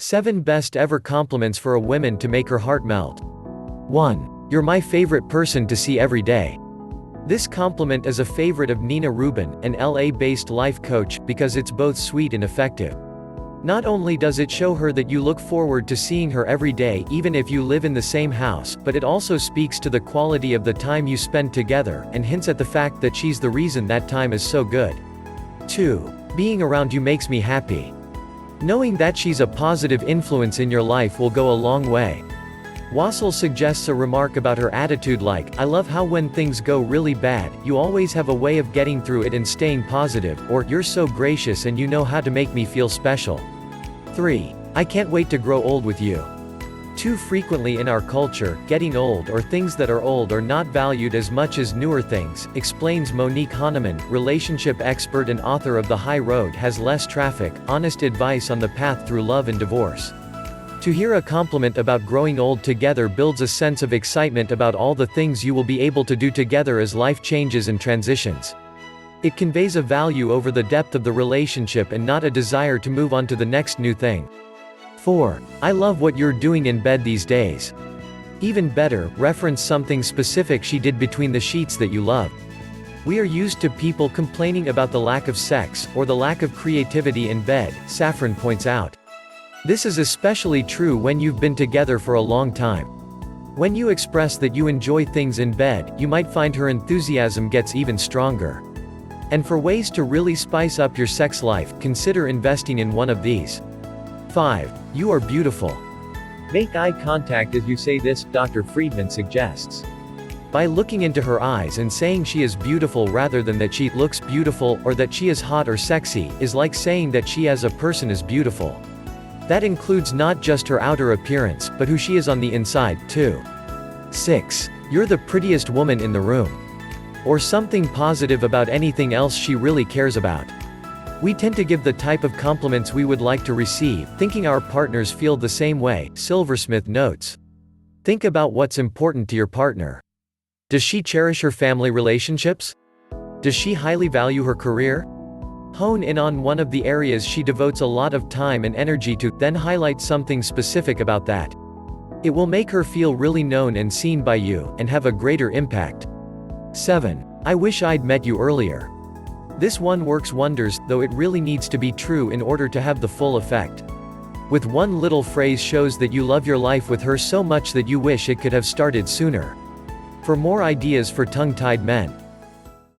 7 Best Ever Compliments for a Woman to Make Her Heart Melt. 1. You're my favorite person to see every day. This compliment is a favorite of Nina Rubin, an LA-based life coach, because it's both sweet and effective. Not only does it show her that you look forward to seeing her every day even if you live in the same house, but it also speaks to the quality of the time you spend together, and hints at the fact that she's the reason that time is so good. 2. Being around you makes me happy. Knowing that she's a positive influence in your life will go a long way. Wassel suggests a remark about her attitude like, "I love how when things go really bad, you always have a way of getting through it and staying positive," or, "You're so gracious and you know how to make me feel special." 3. I can't wait to grow old with you. Too frequently in our culture, getting old or things that are old are not valued as much as newer things, explains Monique Hahnemann, relationship expert and author of The High Road Has Less Traffic, Honest Advice on the Path Through Love and Divorce. To hear a compliment about growing old together builds a sense of excitement about all the things you will be able to do together as life changes and transitions. It conveys a value over the depth of the relationship and not a desire to move on to the next new thing. 4. I love what you're doing in bed these days. Even better, reference something specific she did between the sheets that you love. We are used to people complaining about the lack of sex, or the lack of creativity in bed, Safran points out. This is especially true when you've been together for a long time. When you express that you enjoy things in bed, you might find her enthusiasm gets even stronger. And for ways to really spice up your sex life, consider investing in one of these. 5. You are beautiful. Make eye contact as you say this, Dr. Friedman suggests. By looking into her eyes and saying she is beautiful rather than that she looks beautiful or that she is hot or sexy, is like saying that she as a person is beautiful. That includes not just her outer appearance, but who she is on the inside, too. 6. You're the prettiest woman in the room. Or something positive about anything else she really cares about. We tend to give the type of compliments we would like to receive, thinking our partners feel the same way, Silversmith notes. Think about what's important to your partner. Does she cherish her family relationships? Does she highly value her career? Hone in on one of the areas she devotes a lot of time and energy to, then highlight something specific about that. It will make her feel really known and seen by you, and have a greater impact. 7. I wish I'd met you earlier. This one works wonders, though it really needs to be true in order to have the full effect. With one little phrase shows that you love your life with her so much that you wish it could have started sooner. For more ideas for tongue-tied men,